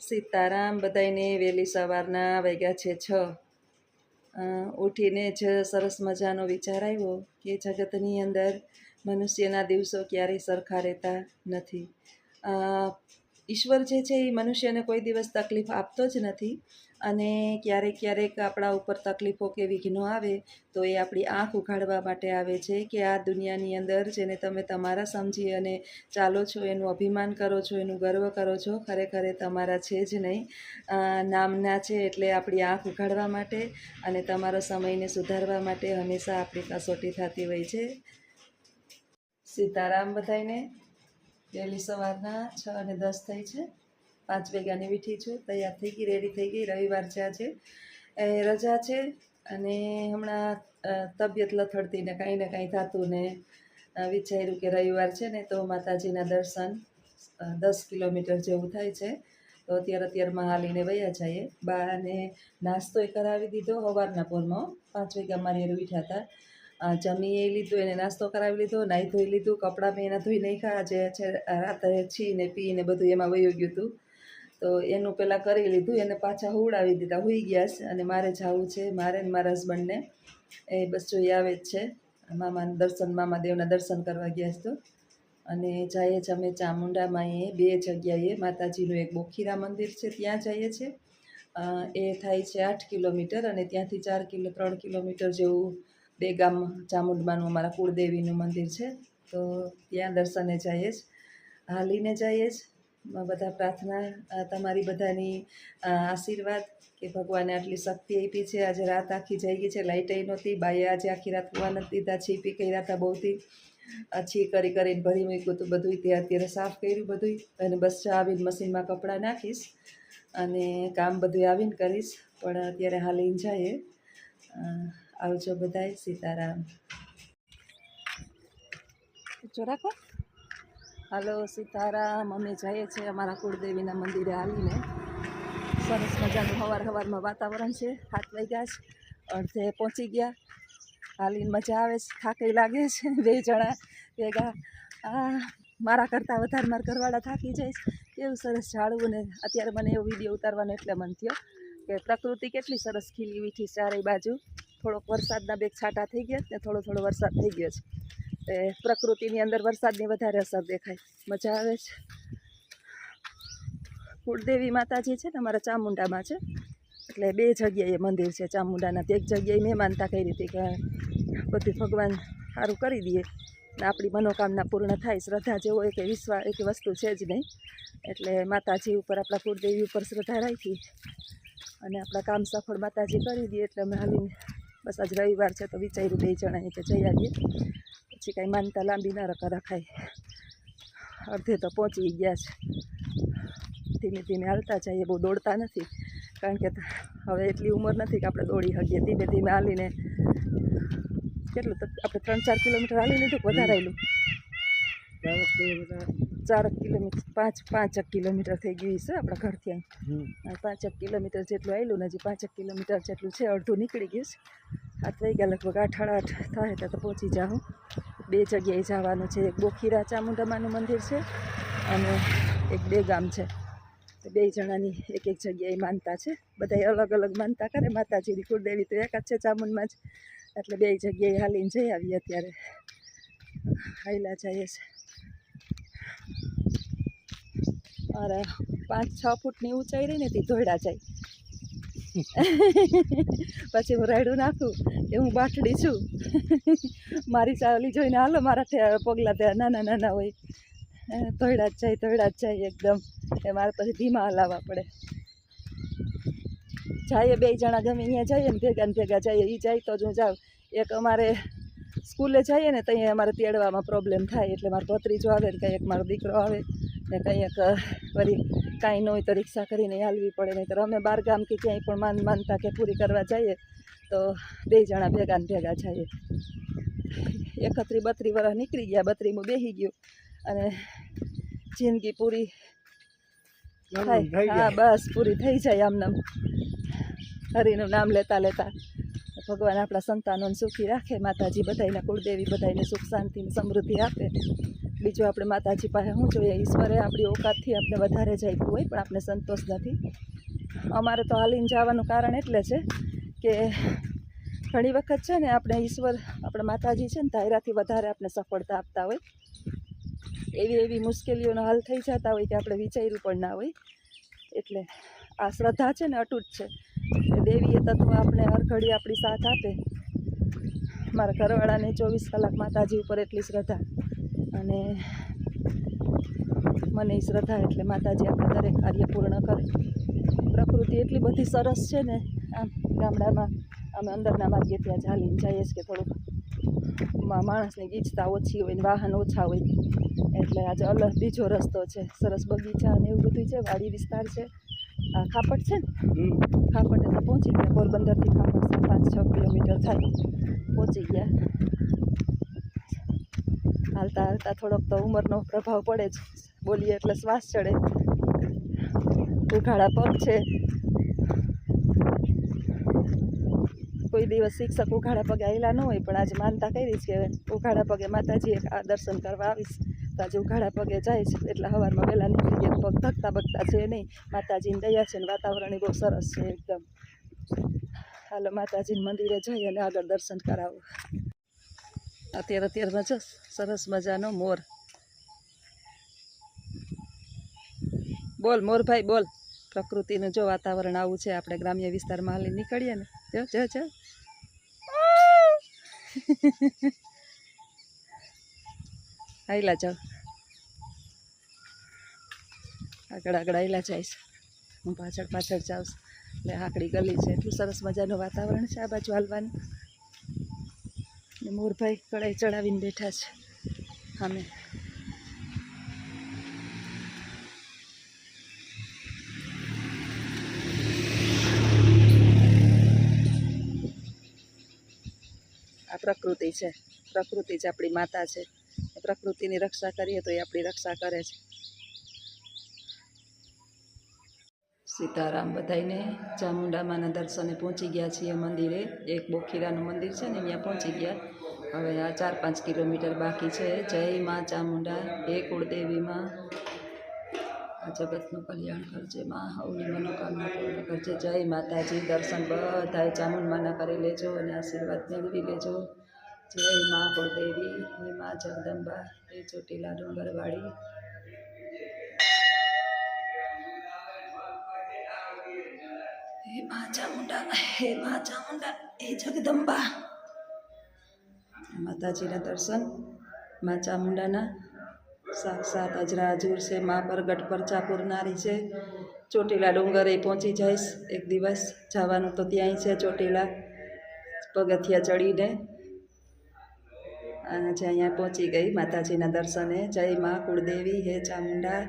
સીતારામ બધાયને વહેલી સવારના વાગ્યા છે 6. ઉઠીને જ સરસ મજાનો વિચાર આવ્યો કે જગતની અંદર મનુષ્યના દિવસો ક્યારેય સરખા રહેતા નથી. ઈશ્વર જે છે એ મનુષ્યને કોઈ દિવસ તકલીફ આપતો જ નથી, અને ક્યારેક ક્યારેક આપણા ઉપર તકલીફો કે વિઘ્નો આવે તો એ આપણી આંખ ઉઘાડવા માટે આવે છે કે આ દુનિયાની અંદર જેને તમે તમારા સમજી અને ચાલો છો, એનું અભિમાન કરો છો, એનું ગર્વ કરો છો, ખરેખર એ તમારા છે જ નહીં, નામના છે. એટલે આપણી આંખ ઉઘાડવા માટે અને તમારા સમયને સુધારવા માટે હંમેશા આપણી કસોટી થતી હોય છે. સીતારામ બધાયને. વહેલી સવારના 6:10 થઈ છે. 5 વાગ્યાની વીઠી છું, તૈયાર થઈ ગઈ, રેડી થઈ ગઈ. રવિવાર છે આજે, રજા છે, અને હમણાં તબિયત લથડતી ને કાંઈ થતું ને વિચાર્યું કે રવિવાર છે ને તો માતાજીના દર્શન 10 કિલોમીટર જેવું થાય છે, તો અત્યારમાં હાલીને વયા જઈએ. બાને નાસ્તોય કરાવી દીધો સવારના પોરમાં. 5 વાગ્યા મારી ઉઠ્યા હતા. જમી એ લીધું, એને નાસ્તો કરાવી લીધો, નાહી ધોઈ લીધું, કપડાં મેં એના ધોઈ નાખ્યા. જે છે રાતે છીને પીને બધું એમાં વયું ગયું હતું, તો એનું પહેલાં કરી લીધું. એને પાછા હુવડાવી દીધા, હુઈ ગયા છે. અને મારે જવું છે, મારે ને મારા હસબન્ડને એ બસ જોઈ આવે જ છે. મામાદેવના દર્શન કરવા ગયા છે. તો અને જઈએ છીએ અમે ચામુંડામાં. એ 2 જગ્યાએ માતાજીનું એક બોખીરા મંદિર છે, ત્યાં જઈએ છીએ. એ થાય છે 8 કિલોમીટર, અને ત્યાંથી 3 કિલોમીટર જેવું 2 ગામ ચામુંડમાનું અમારા કુળદેવીનું મંદિર છે, તો ત્યાં દર્શને જઈએ જ, હાલીને જઈએ જ. બધા પ્રાર્થના તમારી બધાની આશીર્વાદ કે ભગવાને આટલી શક્તિ આપી છે. આજે રાત આખી જઈ ગઈ છે, લાઇટ નહોતી. બાઈએ આજે આખી રાત હોવા નથી દીધા. છીપી કર્યા હતા બહુથી, છી કરીને ભરી મૂક્યું હતું બધું. તે અત્યારે સાફ કર્યું બધું, અને બસ આવીને મશીનમાં કપડાં નાખીશ અને કામ બધું આવીને કરીશ. પણ અત્યારે હાલીને જઈએ. આવજો બધાય. સીતારામ. રાખો. હાલો સીતારામ. અમે જઈએ છીએ અમારા કુળદેવીના મંદિરે હાલીને. સરસ મજાનું સવારમાં વાતાવરણ છે. 7 વાગ્યા છે, અડધે પહોંચી ગયા. હાલીને મજા આવે છે, થાકી લાગે છે. 2 જણા ભેગા. મારા કરતાં વધારે મારા ઘરવાળા થાકી જાય છે. કેવું સરસ ઝાડવું. ને અત્યારે મને એવો વિડીયો ઉતારવાનો એટલે મન થયો કે પ્રકૃતિ કેટલી સરસ ખીલી વીઠી ચારેય બાજુ. થોડોક વરસાદના 2 છાંટા થઈ ગયા ને થોડો વરસાદ થઈ ગયો છે. પ્રકૃતિની અંદર વરસાદની વધારે અસર દેખાય, મજા આવે છે. કુળદેવી માતાજી છે ને અમારા ચામુંડામાં છે, એટલે 2 જગ્યાએ મંદિર છે ચામુંડાના. એક જગ્યાએ મેં માનતા કરી હતી કે બધું ભગવાન સારું કરી દઈએ ને આપણી મનોકામના પૂર્ણ થાય. શ્રદ્ધા જેવો એક વિશ્વાસ એક વસ્તુ છે જ નહીં, એટલે માતાજી ઉપર, આપણા કુળદેવી ઉપર શ્રદ્ધા રાખી અને આપણા કામ સફળ માતાજી કરી દઈએ. એટલે અમે હાલીને બસ આજ રવિવાર છે તો વિચાર્યું 2 જણાએ કે જઈ આવીએ. પછી કાંઈ માનતા લાંબી ન રખાય. અડધે તો પહોંચી ગયા છે. ધીમે ધીમે હાલતા જઈએ, બહુ દોડતા નથી, કારણ કે હવે એટલી ઉંમર નથી કે આપણે દોડી શકીએ. ધીમે ધીમે હાલીને કેટલું આપણે 3-4 કિલોમીટર હાલી લીધું, વધારે આવેલું 4 કિલોમીટર 5 કિલોમીટર થઈ ગયું છે આપણા ઘરથી. અહીં 5 કિલોમીટર જેટલું આવેલું ને હજી 5 કિલોમીટર જેટલું છે, અડધું નીકળી ગયું છે. 7 વાગ્યા લગભગ 8-8:30 થાય તો પહોંચી જાઉં. 2 જગ્યાએ જવાનું છે. એક બોખીરા ચામુંડામાનું મંદિર છે અને એક 2 ગામ છે. 2 જણાની એક જગ્યાએ માનતા છે. બધા અલગ અલગ માનતા કરે. માતાજીની કુળદેવી તો એક જ છે ચામુંડમાં જ, એટલે 2 જગ્યાએ હાલીને જઈ આવીએ. અત્યારે હાઈલા જઈએ છે. અરે 5-6 ફૂટની ઊંચાઈ રહી ને તે ધોયડા જાય. પછી હું રાયડું નાખું કે હું બાઠડી છું. મારી ચાલી જોઈને હાલો, મારા પગલા ત્યાં નાના હોય. ધોયડા જ જાય એકદમ. એ મારે પછી ધીમા હલાવવા પડે. જઈએ 2 જણા ગમે અહીંયા જઈએ ને ભેગા જઈએ. એ જાય તો જ હું જાઉં. એક અમારે સ્કૂલે જઈએ ને ત્યાં અમારે તેડવામાં પ્રોબ્લેમ થાય, એટલે મારો ભત્રીજો આવે ને કંઈક મારો દીકરો આવે ને કંઈક વળી કાંઈ ન હોય તો રિક્ષા કરીને હાલવી પડે. નહીં તો અમે 12 ગામ કે ક્યાંય પણ માનતા કે પૂરી કરવા જઈએ તો 2 જણા ભેગા જઈએ. 31-32 વર્ષ નીકળી ગયા. 32મું બેસી ગયું અને જિંદગી પૂરી થાય. હા બસ પૂરી થઈ જાય આમનામ હરિનું નામ લેતા ભગવાન આપણા સંતાનોને સુખી રાખે. માતાજી બધાને, કુળદેવી બધાને સુખ શાંતિ સમૃદ્ધિ આપે. બીજું આપણે માતાજી પાસે શું જોઈએ, ઈશ્વરે આપણી ઓકાતથી આપણે વધારે જાપ્યું હોય પણ આપણે સંતોષ નથી. અમારે તો હાલીને જવાનું કારણ એટલે છે કે ઘણી વખત છે ને આપણે ઈશ્વર આપણે માતાજી છે ને ધાયરાથી વધારે આપણે સફળતા આપતા હોય, એવી મુશ્કેલીઓનો હલ થઈ જતા હોય કે આપણે વિચાર્યું પણ ના હોય. એટલે આ શ્રદ્ધા છે ને અતૂટ છે. દેવીએ તત્વ આપણે હર ઘડી આપણી સાથ આપે. મારા ઘરવાળાને 24 કલાક માતાજી ઉપર એટલી શ્રદ્ધા, અને મને એ શ્રદ્ધા એટલે માતાજી આપણે દરેક કાર્ય પૂર્ણ કરે. પ્રકૃતિ એટલી બધી સરસ છે ને, આમ ગામડામાં અમે અંદરના માર્ગે ત્યાં ચાલીને જઈએ છીએ કે થોડુંક માણસની ગીચતા ઓછી હોય ને વાહન ઓછા હોય, એટલે આજે અલગ બીજો રસ્તો છે. સરસ બગીચા અને એવું બધું છે, વાડી વિસ્તાર છે. આ ખાપટ છે ને, ખાપટ એટલે પહોંચી ગયા. પોરબંદરથી ખાપટ 5-6 કિલોમીટર થાય, પહોંચી ગયા. હાલતા હાલતા થોડોક તો ઉંમરનો પ્રભાવ પડે જ, બોલીએ એટલે શ્વાસ ચડે. ઉઘાડા પગ છે. કોઈ દિવસ શિક્ષક ઉઘાડા પગે આવેલા ન હોય, પણ આજે માનતા કરી છે કે ઉઘાડા પગે માતાજીએ આ દર્શન કરવા આવીશ, તો આજે ઉઘાડા પગે જાય છે. એટલે સવારમાં વહેલા નીકળી ગયા, પગ ધકતા બગતા છે નહીં. માતાજીની દયા છે ને વાતાવરણ બહુ સરસ છે એકદમ. હાલો માતાજીના મંદિરે જઈ અને આગળ દર્શન કરાવો. અત્યારમાં જો સરસ મજાનો મોર. બોલ મોરભાઈ બોલ. પ્રકૃતિનું જો વાતાવરણ આવું છે. આપણે ગ્રામ્ય વિસ્તારમાં હાલી નીકળીએ ને, જો આયલા જાઓ, આગળ આયલા જાય છે. હું પાછળ જાઉં છું. એટલે આકડી ગલી છે. એટલું સરસ મજાનું વાતાવરણ છે આ બાજુ હાલવાનું. ને મોરભાઈ કડાઈ ચડાવીને બેઠા છે સામે. આ પ્રકૃતિ છે. પ્રકૃતિ જ આપણી માતા છે. પ્રકૃતિની રક્ષા કરીએ તો એ આપણી રક્ષા કરે છે. સીતારામ. બધાઈને ચામુંડામાના દર્શને પહોંચી ગયા છીએ મંદિરે. એક બોખીરાનું મંદિર છે ને ત્યાં પહોંચી ગયા. હવે આ 4-5 કિલોમીટર બાકી છે. જય માં ચામુંડા, હે કુળદેવીમાં આ જગતનું કલ્યાણ કરજે માં, હવની મનોકામના પૂર્ણ કરજે. જય માતાજી. દર્શન બધાએ ચામુંડમાના કરી લેજો અને આશીર્વાદ મેળવી લેજો. જય માં કુળદેવી, હે માં જગદંબા, હે ચોટીલા ડુંગરવાળી. હે માં ચામુંડા, હે માં ચામુંડા, હે જગદંબા. માતાજીના દર્શન માં ચામુંડાના સાક્ષાત અજરા હજુર છે. માં પ્રગટ પરચા પૂરનારી છે. ચોટીલા ડુંગરે પહોંચી જઈશ એક દિવસ. જવાનું તો ત્યાંય છે ચોટીલા, પગથિયા ચડીને. અને અહીંયા પહોંચી ગઈ માતાજીના દર્શને. જય માં કુળદેવી, હે ચામુંડા.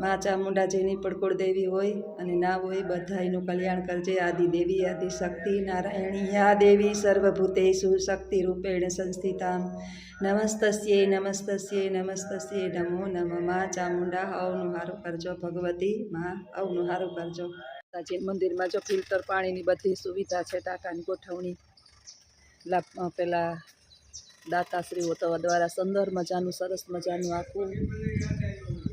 માં ચામુંડા જેની પણ કુળદેવી હોય અને ના હોય, બધાયનું કલ્યાણ કરજે. આદિદેવી આદિશક્તિ નારાયણી યા દેવી સર્વભૂતેષુ શક્તિ રૂપેણ સંસ્થિતામ. નમસ્તસ્યે નમસ્તસ્યે નમસ્તસ્યે નમો નમઃ. માં ચામુંડા હવનું હારું કરજો. ભગવતી માં હવનું હારું કરજો. માતાજી મંદિરમાં જો ફિલ્ટર પાણીની બધી સુવિધા છે, ટાંકાની ગોઠવણી. પેલા દાતાશ્રીઓ તો દ્વારા સુંદર મજાનું સરસ મજાનું આખું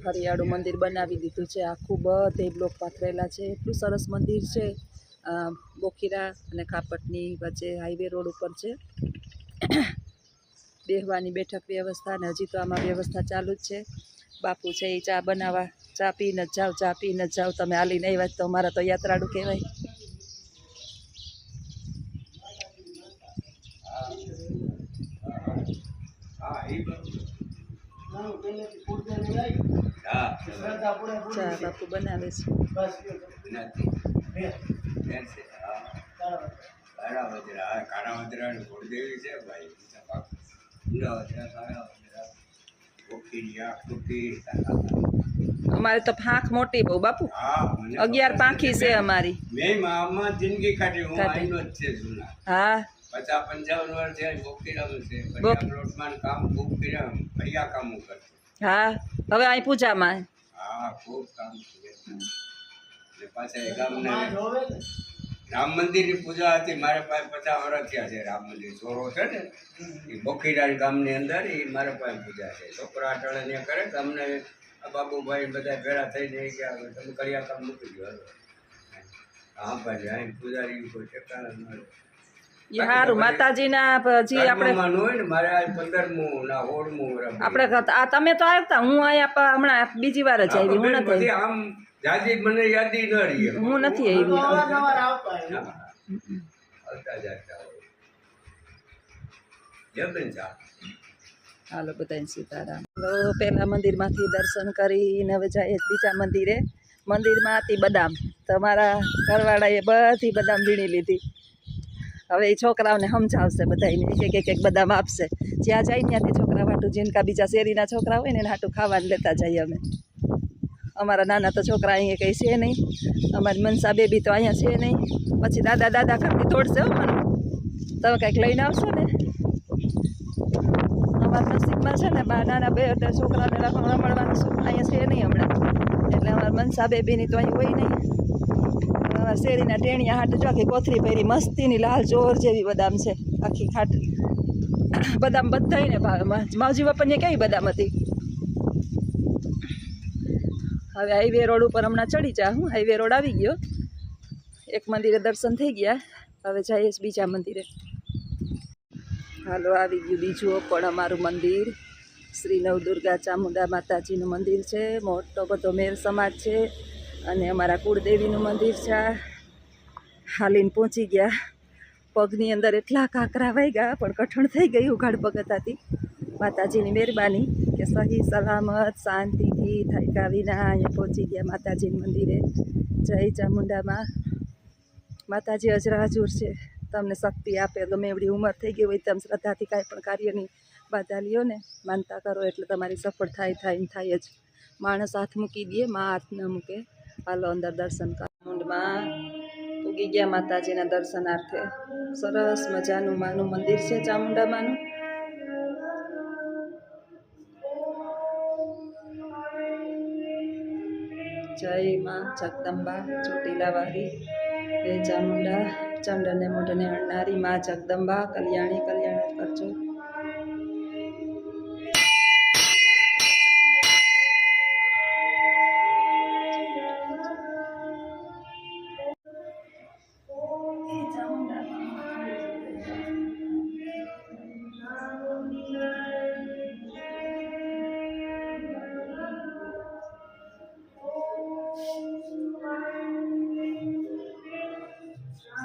હરિયાળું મંદિર બનાવી દીધું છે. આખું બધે બ્લોક પાથરેલા છે. એટલું સરસ મંદિર છે. બોખીરા અને ખાપટની વચ્ચે હાઈવે રોડ ઉપર છે. બેહવાની બેઠક વ્યવસ્થા, ને હજી તો આમાં વ્યવસ્થા ચાલુ જ છે. બાપુ છે એ ચા બનાવવા. ચા પીને જ જાઓ, ચા પીને જ જાઓ. તમે હાલીને આવ્યા તો અમારા તો યાત્રાળુ કહેવાય. ચા બાપુ બનાવે છે. અમારે તો પાંખ મોટી બહુ બાપુ, 11 પાંખી છે અમારી. જિંદગી કાઢી હું આઈનો જ છે જૂના. હા 50-55 વર્ષ છે. બોકીરામાં છે. પ્લોટમાં કામ ખૂબ કર્યા, ફળિયા કામો કરતો. હા હવે અહીં પૂજામાં. હા ખૂબ કામ છે. પાછા ગામના રામ મંદિરની પૂજા હતી મારા પાસે 50 વર્ષ થયા છે. રામ મંદિર ચોરો છે ને એ બોખીરાજ ગામની અંદર એ મારા પાસે પૂજા છે. છોકરા અટળે ત્યાં કરે ગામને આ બાબુભાઈ બધા ભેળા થઈને ગયા તમે કર્યા કામ મૂકી દો હાલો. હા ભાઈ અહીં પૂજારી કોઈ ઠેકાણા ન મળે. એ સારું માતાજીના જે આપણે ધર્મમાં ન હોય ને મારે આ 15મું ના 16મું વર્ષ. આપણે આ તમે તો આવતા હું અહીંયા હમણાં બીજી વાર જ આવી હું નથી બધી આમ જાજી મને યાદી ન રહી. હું નથી આવી આવતા જાતા હોય. જય બેન ચા. હાલો બધાને સીતારામ. તો પહેલા મંદિરમાંથી દર્શન કરીને હવે જાય બીજા મંદિરે. મંદિરમાં હતી બદામ, તમારા ઘરવાળાએ બધી બદામ વીણી લીધી. હવે એ છોકરાઓને સમજાવશે બધાને એક બદામ આપશે. જ્યાં જાય ત્યાંથી છોકરા વાટું જીનકા બીજા શેરીના છોકરા હોય ને એને હાટું ખાવાનું લેતા જઈએ અમે. અમારા નાના તો છોકરા અહીંયા કંઈ છે નહીં, અમારી મનસા બેબી તો અહીંયા છે નહીં. પછી દાદા દાદા કરતી તોડશે હો મને. તમે કંઈક લઈને આવશો ને. અમારા નસીબમાં છે ને નાના બે છોકરાને રમડવાનું શું અહીંયા છે નહીં હમણાં. એટલે અમારા મનસા બેબીની તો અહીં હોય નહીં. અમારા શેરીના ટેણિયા હાટ જો આખી કોથરી પહેરી મસ્તીની લાલ ચોર જેવી બદામ છે આખી ખાટ. બદામ બધાને ભાવે. માવજી બાપાને કઈ બદામ હતી. હવે હાઈવે રોડ ઉપર હમણાં ચડી જા. હું હાઈવે રોડ આવી ગયો. એક મંદિરે દર્શન થઈ ગયા. હવે જઈએ બીજા મંદિરે. હાલો આવી ગયું બીજું પણ અમારું મંદિર. શ્રી નવદુર્ગા ચામુંડા માતાજીનું મંદિર છે. મોટો બધો મેર સમાજ છે અને અમારા કુળદેવીનું મંદિર છે. હાલીને પહોંચી ગયા. પગની અંદર એટલા કાંકરા વાગ્યા પણ કઠણ થઈ ગઈ ઉઘાડ પગતાથી. માતાજીની મહેરબાની કે સહી સલામત શાંતિથી થાક્યા વિના અહીંયા પહોંચી ગયા માતાજીના મંદિરે. જય ચામુંડામાં. માતાજી અજરાજુર છે, તમને શક્તિ આપે. ગમે એવડી ઉંમર થઈ ગઈ હોય તેમ શ્રદ્ધાથી કાંઈ પણ કાર્યની બાધા લ્યો ને, માનતા કરો એટલે તમારી સફળ થાય જ. માણસ હાથ મૂકી દે, માં હાથ ન મૂકે. હાલો અંદર દર્શન કરો. ચામુંડમાં ઉગી ગયા માતાજીના દર્શનાર્થે. સરસ મજાનું માનું મંદિર છે ચામુંડામાંનું. જય માં જગદંબા ચોટીલાવાળી. હે ચામુંડા ચંડને મોઢને હણનારી માં જગદંબા કલ્યાણી કલ્યાણ કરજો.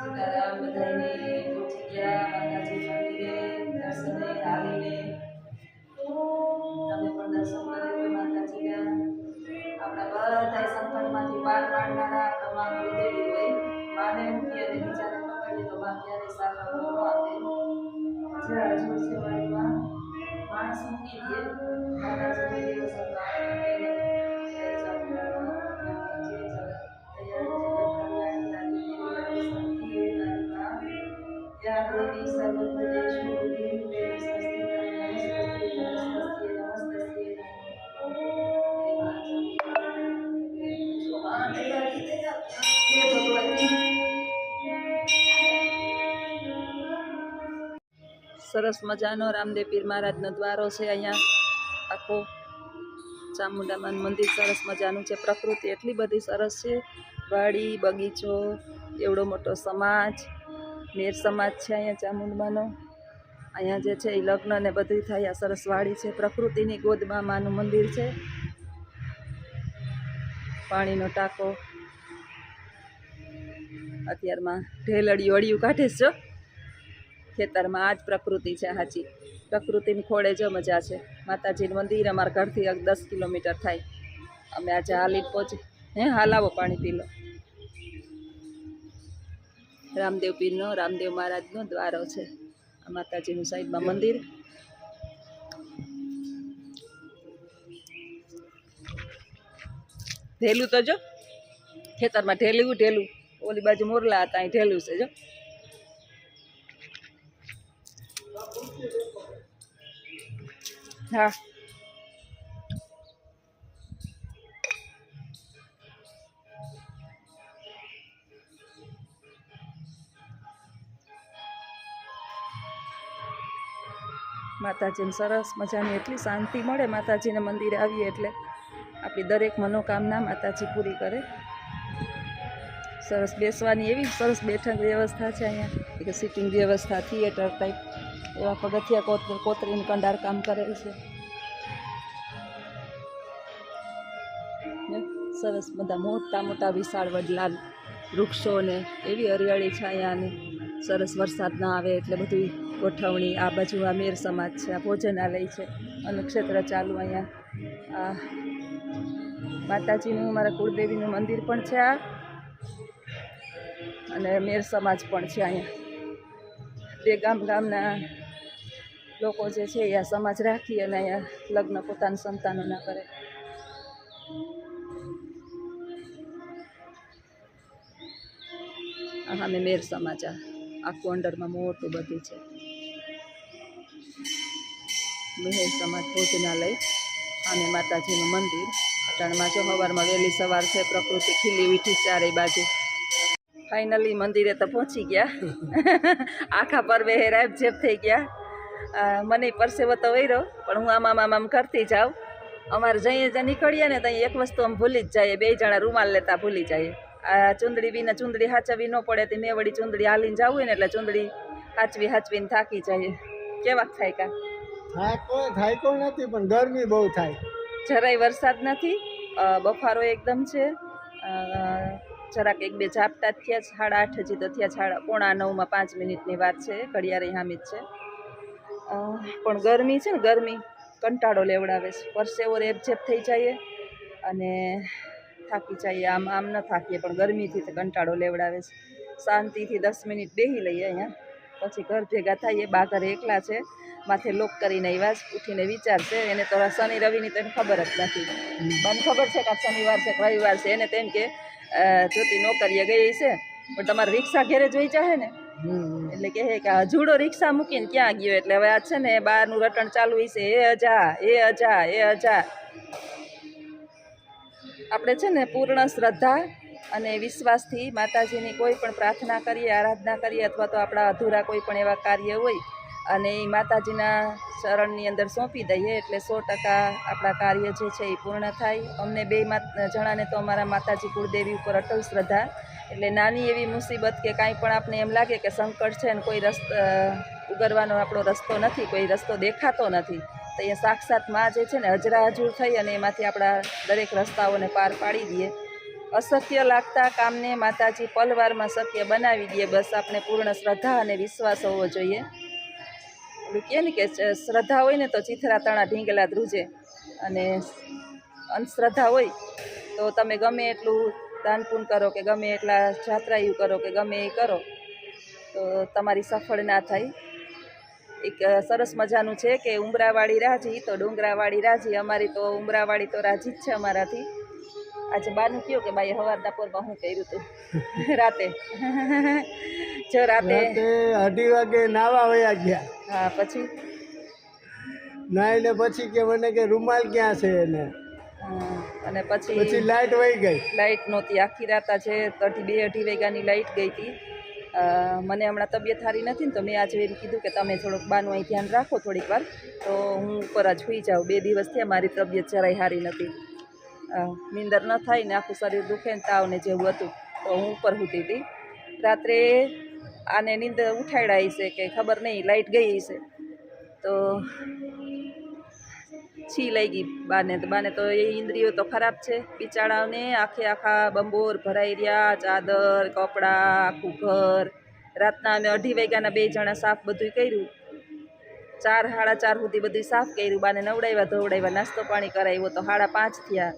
સીતારામ બધાને પહોંચી ગયા માતાજી મંદિરે દર્શને આવીને. તમે પણ દર્શન કરી માતાજીના. આપણા બધા સંકટમાંથી પાર પાડનારા આપણા માં કુળદેવી હોય. માને મૂકી અને બીજાને પકડીએ તો માં ક્યારે સારા ન આપે. જરા જોર છે મારી માં. માણસ મૂકી દે માતાજી કોઈ દિવસ દેવી સર્વભૂતેષુ દેવી સરસ મજાનો રામદેવ પીર મહારાજનો દ્વારો છે અહીંયા. આખો ચામુંડામાનું મંદિર સરસ મજાનું છે. પ્રકૃતિ એટલી બધી સરસ છે. વાડી બગીચો, એવડો મોટો સમાજ, મેર સમાજ છે અહીંયા ચામુંડામાનો. અહીંયા જે છે એ લગ્ન ને બધું થાય. આ સરસ વાડી છે. પ્રકૃતિની ગોદમાં માનું મંદિર છે. પાણીનો ટાંકો. અત્યારમાં ઢેલડિયું અડિયું કાઢે છે. ખેતરમાં આ જ પ્રકૃતિ છે સાચી. પ્રકૃતિની ખોળે જો મજા છે. માતાજીનું મંદિર અમારા ઘરથી 10 કિલોમીટર થાય. અમે આજે હાલી પહોંચી. હાલ આવો પાણી પી લો. રામદેવ પીરનો, રામદેવ મહારાજનો દ્વારો છે. આ માતાજીનું સાઈડમાં મંદિર. ઢેલું તો જો ખેતરમાં ઢેલું. ઓલી બાજુ મોરલા હતા, અહીં ઢેલું છે જો. હા માતાજીને સરસ મજાની એટલી શાંતિ મળે માતાજીને મંદિરે આવીએ એટલે આપણી દરેક મનોકામના માતાજી પૂરી કરે. સરસ બેસવાની એવી સરસ બેઠક વ્યવસ્થા છે અહીંયા, કે સિટિંગ વ્યવસ્થા થિયેટર ટાઈપ એવા પગથિયા કોતરીને કંડાર કામ કરેલ છે. સરસ બધા મોટા મોટા વિશાળ વડલા વૃક્ષો ને એવી હરિયાળી છે અહીંયાની. સરસ વરસાદ ના આવે એટલે બધી ગોઠવણી. આ બાજુ આ મેર સમાજ છે, આ ભોજનાલય છે, અન્નક્ષેત્ર ચાલુ અહીંયા. આ માતાજીનું મારા કુળદેવીનું મંદિર પણ છે આ, અને મેર સમાજ પણ છે અહીંયા. બે ગામના લોકો જે છે એ આ સમાજ રાખી અને અહીંયા લગ્ન પોતાના સંતાનોના કરે. હા મેં મેર સમાજ આખું અંડરમાં મોટું બધું છે. મેર સમાજ ભોજનાલય અને માતાજીનું મંદિર. અટાણમાં જો સવારમાં વહેલી સવાર છે, પ્રકૃતિ ખીલી વીઠી ચારેય બાજુ. ફાઇનલી મંદિરે તો પહોંચી ગયા. આખા પર્વે હેરાબ જેબ થઈ ગયા. મને પરસેવો તો વૈરો, પણ હું આમ કરતી જાઉં. અમારે જઈએ નીકળીએ ને ત્યાં એક વસ્તુ આમ ભૂલી જ જાય, બે જણા રૂમાલ લેતા ભૂલી જાય. આ ચૂંદડી વિના ચૂંદડી હાચવી ન પડે તે મેં વળી ચૂંદડી હાલીને જવું હોય ને એટલે ચૂંદડી હાચવીને થાકી જાય. કેવાક થાય કા? થાકો નથી, પણ ગરમી બહુ થાય. જરાય વરસાદ નથી, બફારો એકદમ છે. જરાક એક બે ઝાપટા થયા. 8:30 હજી તો થયા. 8:45 5 મિનિટની વાર છે. ઘડિયાળે હામી જ છે. પણ ગરમી છે ને, ગરમી કંટાળો લેવડાવે છે. પરસેવો રેબઝેબ થઈ જાય અને થાકી જઈએ. આમ ન થાકીએ, પણ ગરમીથી તો કંટાળો લેવડાવે છે. શાંતિથી 10 મિનિટ બેસી લઈએ અહીંયા, પછી ઘર ભેગા થઈએ. બા ઘરે એકલા છે, માથે લોક કરીને આવ્યા છે. ઉઠીને વિચારશે, એને તો શનિ રવિની તો એને ખબર જ નથી. મને ખબર છે કે શનિવાર છે કે રવિવાર છે. એને તેમ કે જ્યોતિ નોકરીએ ગઈ છે, પણ તમારે રિક્ષા ઘેરે જોઈ જાય ને, એટલે કહે કે હજુડો રિક્ષા મૂકીને ક્યાં ગયો. એટલે હવે આ છે ને બહારનું રટણ ચાલુ છે. એ અજા. આપણે છે ને પૂર્ણ શ્રદ્ધા અને વિશ્વાસથી માતાજીની કોઈ પણ પ્રાર્થના કરીએ, આરાધના કરીએ, અથવા તો આપણા અધૂરા કોઈ પણ એવા કાર્ય હોય અને એ માતાજીના શરણની અંદર સોંપી દઈએ એટલે 100% આપણા કાર્ય જે છે એ પૂર્ણ થાય. અમને બે જણાને તો અમારા માતાજી કુળદેવી ઉપર અટલ શ્રદ્ધા. એટલે નાની એવી મુસીબત કે કાંઈ પણ આપણે એમ લાગે કે સંકટ છે અને કોઈ ઉગરવાનો આપણો રસ્તો નથી, કોઈ રસ્તો દેખાતો નથી, તો એ સાક્ષાત માં જે છે ને હજરા હજુર થઈ અને એમાંથી આપણા દરેક રસ્તાઓને પાર પાડી દઈએ. અશક્ય લાગતા કામને માતાજી પલવારમાં શક્ય બનાવી દે. બસ આપણે પૂર્ણ શ્રદ્ધા અને વિશ્વાસ હોવો જોઈએ. એવું કહે ને કે શ્રદ્ધા હોય ને તો ચીથરા તણા ઢીંગલા ધ્રુજે, અને અંધશ્રદ્ધા હોય તો તમે ગમે એટલું દાન પૂન કરો કે ગમે એટલા જાત્રાયું કરો કે ગમે એ કરો તો તમારી સફળ ના થાય. એક સરસ મજાનું છે કે ઉમરાવાળી રાજી તો ડુંગરાવાળી રાજી. અમારી તો ઉમરાવાળી તો રાજી જ છે અમારાથી. આજે બાનું કહ્યું કે બાઈએ સવારના પોરમાં શું કર્યું હતું રાતે? જો રાતે 2:30 વાગે નાવા વયા ગયા. હા, પછી નાઈને પછી કે મને કે રૂમાલ ક્યાં છે એને, અને પછી લાઈટ વહી ગઈ. લાઈટ નહોતી આખી રાત. છે 2-2:30 વાગ્યાની લાઈટ ગઈ હતી. મને હમણાં તબિયત સારી નથી ને, તો મેં આજે એમ કીધું કે તમે થોડુંક બાનું અહીં ધ્યાન રાખો થોડીક વાર, તો હું ઉપર જ સૂઈ જાઉં. 2 દિવસ થયા મારી તબિયત જરાય સારી નથી. નીંદર ન થાય ને આખું શરીર દુખે ને તાવ ને જેવું હતું, તો હું ઉપર સૂતી હતી. રાત્રે આને નીંદર ઉઠાડ્યા છે કે ખબર નહીં, લાઈટ ગઈ છે તો છી લઈ ગઈ બાને તો એ ઇન્દ્રિયો તો ખરાબ છે બિચારાઓને. આખા બંબોર ભરાઈ રહ્યા, ચાદર કપડાં આખું ઘર. રાતના અમે 2:30 વાગ્યાના 2 જણા સાફ બધું કર્યું. 4-4:30 સુધી બધું સાફ કર્યું. બાને નવડાવ્યા ધોવડાવ્યા, નાસ્તો પાણી કરાવ્યો તો 5:30 થયા.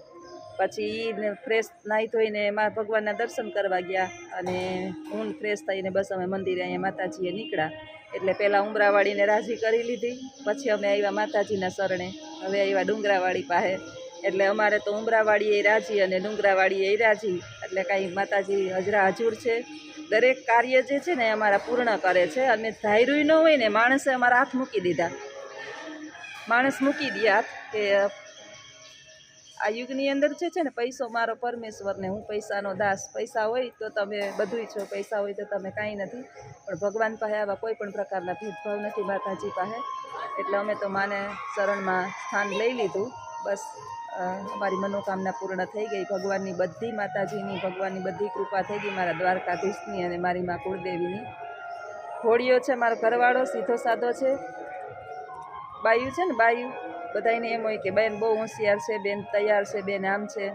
પછી ફ્રેશ નાહી ધોઈને એમાં ભગવાનના દર્શન કરવા ગયા, અને હું ફ્રેશ થઈને બસ અમે મંદિરે અહીંયા માતાજીએ નીકળ્યા. એટલે પહેલાં ઉમરાવાળીને રાજી કરી લીધી, પછી અમે આવ્યા માતાજીના શરણે. હવે આવ્યા ડુંગરાવાળી પાસે. એટલે અમારે તો ઉમરાવાળી એ રાજી અને ડુંગરાવાળી એ રાજી. એટલે કાંઈ માતાજી હજરા હજુર છે. દરેક કાર્ય જે છે ને અમારા પૂર્ણ કરે છે. અને ધાર્યું ન હોય ને, માણસે અમારા હાથ મૂકી દીધા. માણસ મૂકી દે હાથ કે આ યુગની અંદર જે છે ને, પૈસો મારો પરમેશ્વર ને હું પૈસાનો દાસ. પૈસા હોય તો તમે બધુંય છો, પૈસા હોય તો તમે કાંઈ નથી. પણ ભગવાન પાસે આવા કોઈ પણ પ્રકારના ભેદભાવ નથી માતાજી પાસે. એટલે અમે તો માને શરણમાં સ્થાન લઈ લીધું. બસ અમારી મનોકામના પૂર્ણ થઈ ગઈ. ભગવાનની બધી માતાજીની ભગવાનની બધી કૃપા થઈ ગઈ, મારા દ્વારકાધીશની અને મારી મા કુળદેવીની. ઘોડીઓ છે, મારો ઘરવાળો સીધો સાધો છે. બાયું છે ને, બાયું બધાને એમ હોય કે બેન બહુ હોશિયાર છે, બેન તૈયાર છે, બેન આમ છે.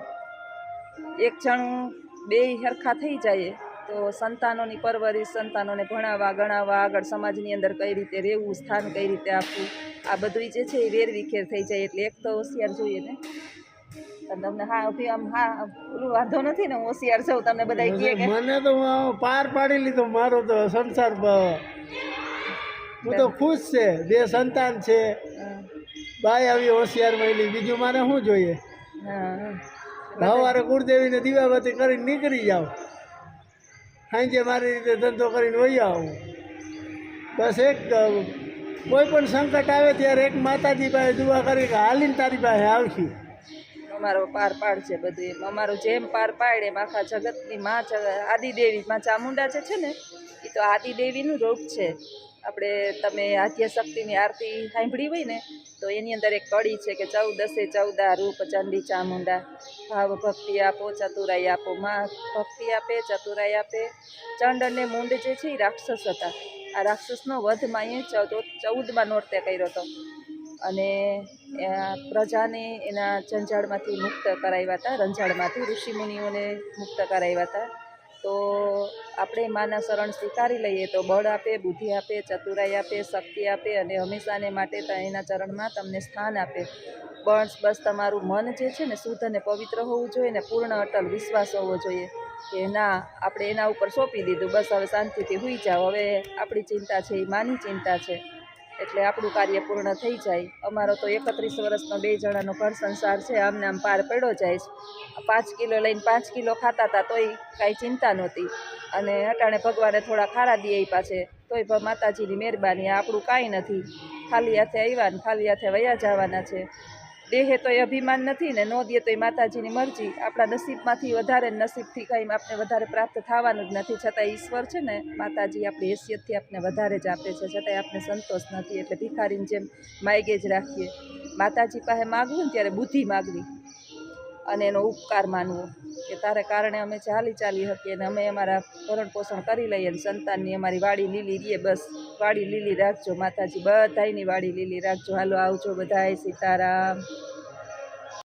એક જણું બેય સરખા થઈ જાય તો સંતાનોની પરવરિશ, સંતાનોને ભણાવવા ગણાવવા, આગળ સમાજની અંદર કઈ રીતે રહેવું, સ્થાન કઈ રીતે આપવું, આ બધું જે છે એ વેરવિખેર થઈ જાય. એટલે એક તો હોશિયાર જોઈએ ને. તમને હા અભી આમ હા ઓલું વાંધો નથી ને, હું હોશિયાર છું તમને બધા કહે કે મને તો પાર પાડી લીધો મારો તો સંસાર. હું તો ખુશ છે, 2 સંતાન છે, બાઈ આવી હોશિયાર મળી. બીજું મારે શું જોઈએ? હા સવારે કુળદેવીને દીવાબત્તી કરીને નીકળી જાઓ, સાંજે મારી રીતે ધંધો કરીને વહી આવું. બસ એક કોઈ પણ સંકટ આવે ત્યારે એક માતાજી પાસે દુઆ કરી કે હાલીને તારી પાસે આવશે. અમારો પાર પાડશે બધું એમ. અમારું જેમ પાર પાડે એમ આખા જગતની માં આદિદેવી માં ચામુંડા જે છે ને, એ તો આદિદેવીનું રૂપ છે. આપણે તમે આદ્ય શક્તિની આરતી સાંભળી હોય ને તો એની અંદર એક કડી છે કે 14 રૂપ ચંડી ચામુંડા, ભાવ ભક્તિ આપો ચતુરાઈ આપો. માં ભક્તિ આપે, ચતુરાઈ આપે. ચંડ અને મુંડ જે છે એ રાક્ષસ હતા. આ રાક્ષસનો વધ માએ 14માં નોરતે કર્યો હતો અને પ્રજાને એના જંજાળમાંથી મુક્ત કરાવ્યા હતા, રંજાળમાંથી ઋષિમુનિઓને મુક્ત કરાવ્યા હતા. તો આપણે માના શરણ સ્વીકારી લઈએ તો બળ આપે, બુદ્ધિ આપે, ચતુરાઈ આપે, શક્તિ આપે અને હંમેશાને માટે એના ચરણમાં તમને સ્થાન આપે. બસ તમારું મન જે છે ને શુદ્ધ અને પવિત્ર હોવું જોઈએ ને પૂર્ણ અટલ વિશ્વાસ હોવો જોઈએ કે ના આપણે એના ઉપર સોંપી દીધું, બસ હવે શાંતિથી સૂઈ જાઓ, હવે આપણી ચિંતા છે એ માની ચિંતા છે, એટલે આપણું કાર્ય પૂર્ણ થઈ જાય. અમારો તો 31 વર્ષનો 2 જણાનો ઘર સંસાર છે, આમને આમ પાર પડ્યો જાય છે. 5 કિલો લઈને 5 કિલો ખાતા હતા તોય કાંઈ ચિંતા નહોતી. અને અટાણે ભગવાને થોડા ખારા દી આપ્યા છે તોય માતાજીની મહેરબાની. આપણું કાંઈ નથી, ખાલી હાથે આવ્યા ને ખાલી હાથે વયા જવાના છે. દેહે તો એ અભિમાન નથી ને, ન દે તો એ માતાજીની મરજી. આપણા નસીબમાંથી વધારે, નસીબથી કાંઈ આપણે વધારે પ્રાપ્ત થવાનું જ નથી. છતાં ઈશ્વર છે ને માતાજી આપણી હેસિયતથી આપણે વધારે જ આપે છે, છતાંય આપણે સંતોષ નથી. એટલે ભિખારીની જેમ માગે જ રાખીએ. માતાજી પાસે માગવું ને ત્યારે બુદ્ધિ માગવી અને એનો ઉપકાર માનવો કે તારે કારણે અમે ચાલી શકીએ અને અમે અમારા ભરણ પોષણ કરી લઈએ અને સંતાનની અમારી વાડી લીલી રહીએ. બસ વાડી લીલી રાખજો માતાજી, બધાયની વાડી લીલી રાખજો. હાલો આવજો બધાય, સીતારામ.